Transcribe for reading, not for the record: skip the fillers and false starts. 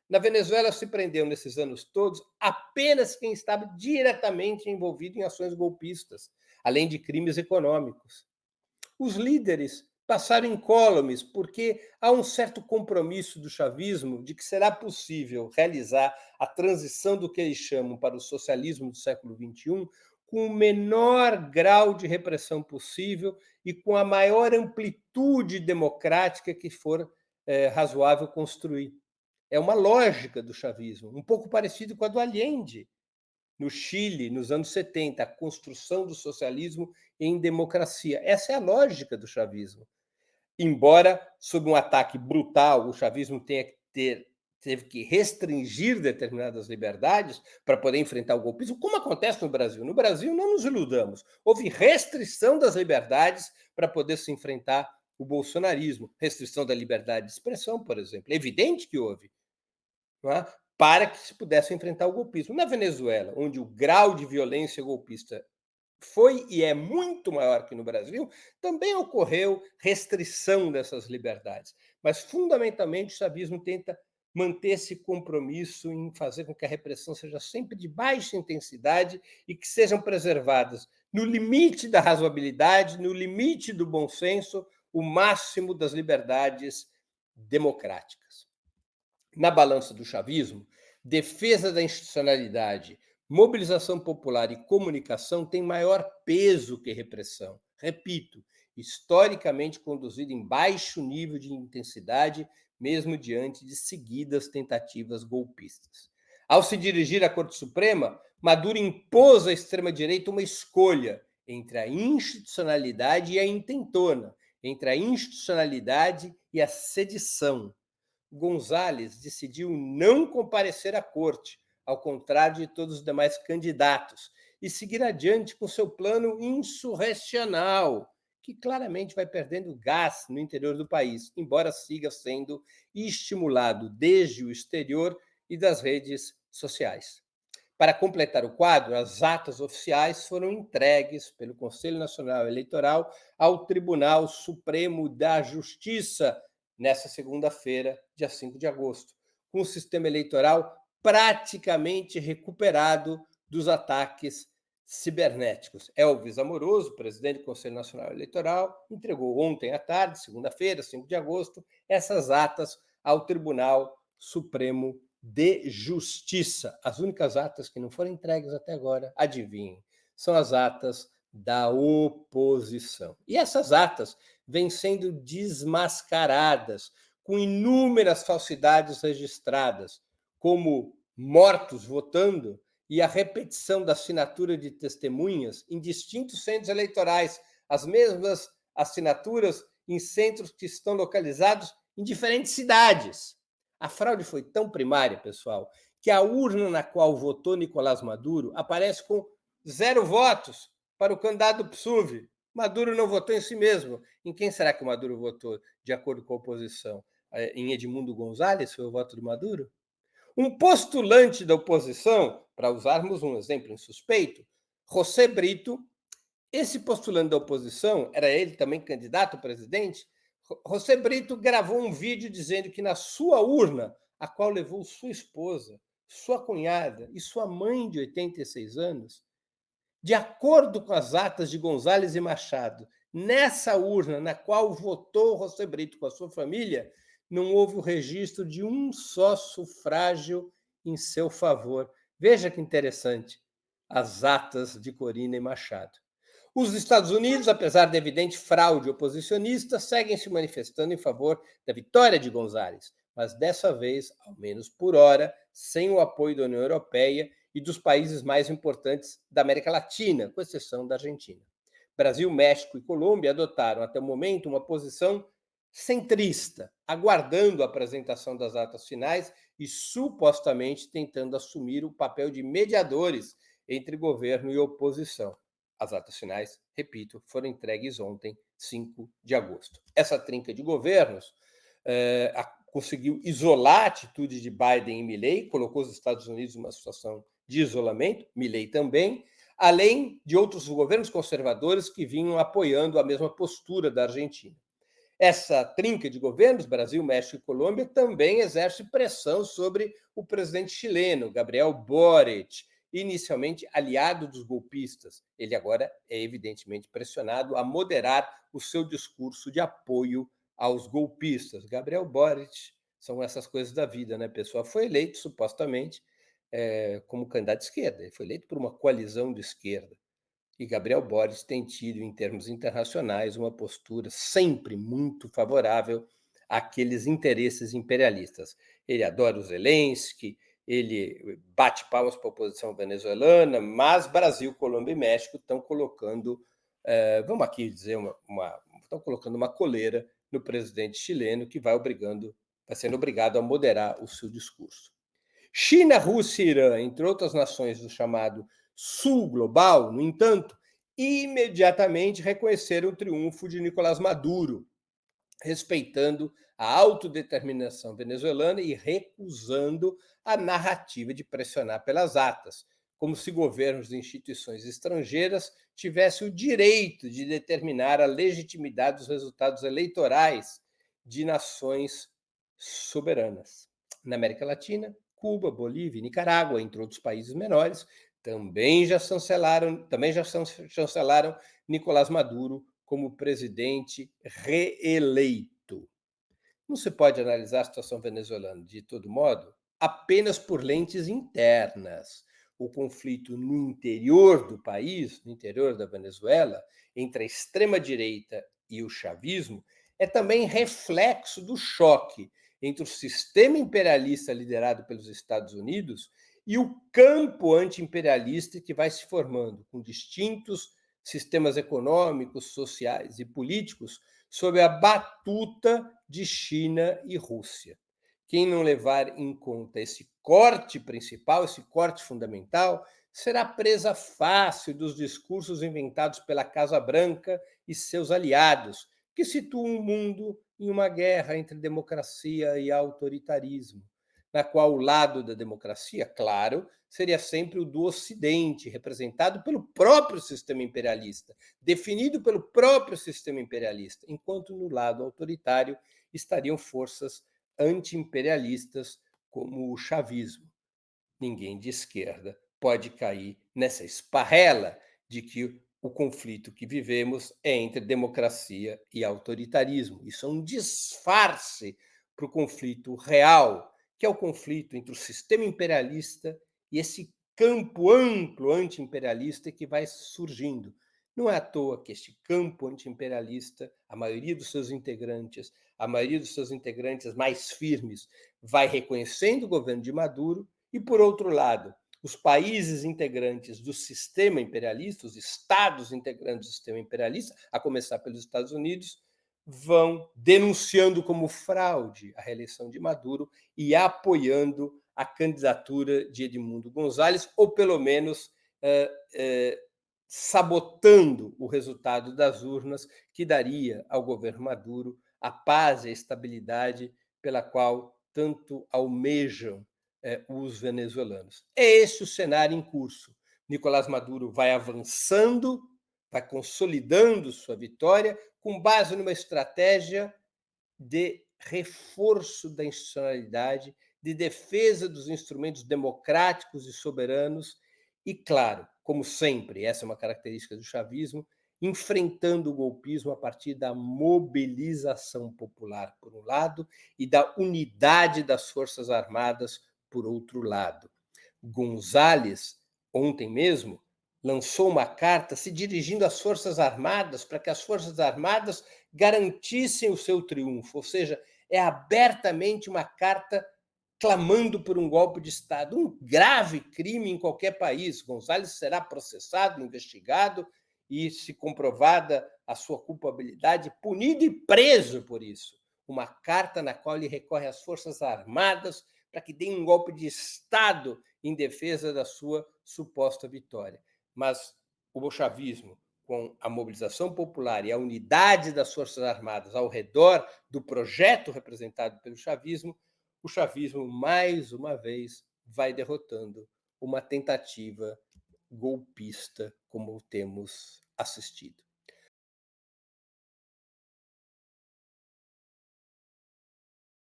Na Venezuela se prendeu nesses anos todos apenas quem estava diretamente envolvido em ações golpistas, além de crimes econômicos. Os líderes passaram incólumes porque há um certo compromisso do chavismo de que será possível realizar a transição do que eles chamam para o socialismo do século XXI com o menor grau de repressão possível e com a maior amplitude democrática que for razoável construir. É uma lógica do chavismo, um pouco parecido com a do Allende, no Chile, nos anos 70, a construção do socialismo em democracia. Essa é a lógica do chavismo. Embora, sob um ataque brutal, o chavismo teve que restringir determinadas liberdades para poder enfrentar o golpismo, como acontece no Brasil. No Brasil, não nos iludamos, houve restrição das liberdades para poder se enfrentar o bolsonarismo, restrição da liberdade de expressão, por exemplo. É evidente que houve, não é? Para que se pudesse enfrentar o golpismo. Na Venezuela, onde o grau de violência golpista foi e é muito maior que no Brasil, também ocorreu restrição dessas liberdades. Mas, fundamentalmente, o chavismo tenta manter esse compromisso em fazer com que a repressão seja sempre de baixa intensidade e que sejam preservadas, no limite da razoabilidade, no limite do bom senso, o máximo das liberdades democráticas. Na balança do chavismo, defesa da institucionalidade, mobilização popular e comunicação têm maior peso que repressão. Repito, historicamente conduzido em baixo nível de intensidade, mesmo diante de seguidas tentativas golpistas. Ao se dirigir à Corte Suprema, Maduro impôs à extrema-direita uma escolha entre a institucionalidade e a intentona, entre a institucionalidade e a sedição. Gonzales decidiu não comparecer à corte, ao contrário de todos os demais candidatos, e seguir adiante com seu plano insurrecional, que claramente vai perdendo gás no interior do país, embora siga sendo estimulado desde o exterior e das redes sociais. Para completar o quadro, as atas oficiais foram entregues pelo Conselho Nacional Eleitoral ao Tribunal Supremo da Justiça nessa segunda-feira, dia 5 de agosto, com o sistema eleitoral praticamente recuperado dos ataques cibernéticos. Elvis Amoroso, presidente do Conselho Nacional Eleitoral, entregou ontem à tarde, segunda-feira, 5 de agosto, essas atas ao Tribunal Supremo de Justiça. As únicas atas que não foram entregues até agora, adivinhem, são as atas da oposição. E essas atas vêm sendo desmascaradas com inúmeras falsidades registradas, como mortos votando e a repetição da assinatura de testemunhas em distintos centros eleitorais, as mesmas assinaturas em centros que estão localizados em diferentes cidades. A fraude foi tão primária, pessoal, que a urna na qual votou Nicolás Maduro aparece com 0 votos para o candidato PSUV. Maduro não votou em si mesmo. Em quem será que o Maduro votou, de acordo com a oposição? Em Edmundo Gonzalez foi o voto de Maduro? Um postulante da oposição, para usarmos um exemplo insuspeito, José Brito, esse postulante da oposição, era ele também candidato a presidente, José Brito gravou um vídeo dizendo que na sua urna, a qual levou sua esposa, sua cunhada e sua mãe de 86 anos, de acordo com as atas de Gonzales e Machado, nessa urna na qual votou José Brito com a sua família, não houve o registro de um só sufrágio em seu favor. Veja que interessante, as atas de Corina e Machado. Os Estados Unidos, apesar da evidente fraude oposicionista, seguem se manifestando em favor da vitória de Gonzales, mas dessa vez, ao menos por hora, sem o apoio da União Europeia e dos países mais importantes da América Latina, com exceção da Argentina. Brasil, México e Colômbia adotaram até o momento uma posição centrista, aguardando a apresentação das atas finais e supostamente tentando assumir o papel de mediadores entre governo e oposição. As atas finais, repito, foram entregues ontem, 5 de agosto. Essa trinca de governos conseguiu isolar a atitude de Biden e Milei, colocou os Estados Unidos numa situação de isolamento, Milei também, além de outros governos conservadores que vinham apoiando a mesma postura da Argentina. Essa trinca de governos, Brasil, México e Colômbia, também exerce pressão sobre o presidente chileno, Gabriel Boric, inicialmente aliado dos golpistas. Ele agora é evidentemente pressionado a moderar o seu discurso de apoio aos golpistas. Gabriel Boric, são essas coisas da vida, né, pessoal? Foi eleito, supostamente, como candidato de esquerda. Ele foi eleito por uma coalizão de esquerda. E Gabriel Boric tem tido, em termos internacionais, uma postura sempre muito favorável àqueles interesses imperialistas. Ele adora o Zelensky, ele bate palmas para a oposição venezuelana, mas Brasil, Colômbia e México estão colocando, vamos aqui dizer, estão colocando uma coleira no presidente chileno, que vai sendo obrigado a moderar o seu discurso. China, Rússia e Irã, entre outras nações do chamado Sul Global, no entanto, imediatamente reconheceram o triunfo de Nicolás Maduro, respeitando a autodeterminação venezuelana e recusando a narrativa de pressionar pelas atas, como se governos e instituições estrangeiras tivessem o direito de determinar a legitimidade dos resultados eleitorais de nações soberanas. Na América Latina, Cuba, Bolívia e Nicarágua, entre outros países menores, também já chancelaram Nicolás Maduro como presidente reeleito. Não se pode analisar a situação venezuelana, de todo modo, apenas por lentes internas. O conflito no interior do país, no interior da Venezuela, entre a extrema-direita e o chavismo, é também reflexo do choque entre o sistema imperialista liderado pelos Estados Unidos e o campo anti-imperialista que vai se formando, com distintos sistemas econômicos, sociais e políticos sob a batuta de China e Rússia. Quem não levar em conta esse corte principal, esse corte fundamental, será presa fácil dos discursos inventados pela Casa Branca e seus aliados, que situam o mundo em uma guerra entre democracia e autoritarismo, na qual o lado da democracia, claro, seria sempre o do Ocidente, representado pelo próprio sistema imperialista, definido pelo próprio sistema imperialista, enquanto no lado autoritário estariam forças anti-imperialistas como o chavismo. Ninguém de esquerda pode cair nessa esparrela de que o conflito que vivemos é entre democracia e autoritarismo. Isso é um disfarce para o conflito real, que é o conflito entre o sistema imperialista e esse campo amplo anti-imperialista que vai surgindo. Não é à toa que este campo anti-imperialista, a maioria dos seus integrantes mais firmes, vai reconhecendo o governo de Maduro e, por outro lado, os países integrantes do sistema imperialista, os estados integrantes do sistema imperialista, a começar pelos Estados Unidos, vão denunciando como fraude a reeleição de Maduro e apoiando a candidatura de Edmundo González, ou pelo menos sabotando o resultado das urnas, que daria ao governo Maduro a paz e a estabilidade pela qual tanto almejam os venezuelanos. É esse o cenário em curso. Nicolás Maduro vai avançando, vai consolidando sua vitória com base numa estratégia de reforço da institucionalidade, de defesa dos instrumentos democráticos e soberanos e, claro, como sempre, essa é uma característica do chavismo, enfrentando o golpismo a partir da mobilização popular, por um lado, e da unidade das Forças Armadas, por outro lado. González, ontem mesmo, lançou uma carta se dirigindo às Forças Armadas para que as Forças Armadas garantissem o seu triunfo, ou seja, é abertamente uma carta clamando por um golpe de Estado, um grave crime em qualquer país. González será processado, investigado e, se comprovada a sua culpabilidade, punido e preso por isso. Uma carta na qual ele recorre às Forças Armadas para que deem um golpe de Estado em defesa da sua suposta vitória. Mas o bolchevismo, com a mobilização popular e a unidade das Forças Armadas ao redor do projeto representado pelo chavismo, o chavismo, mais uma vez, vai derrotando uma tentativa golpista como temos assistido.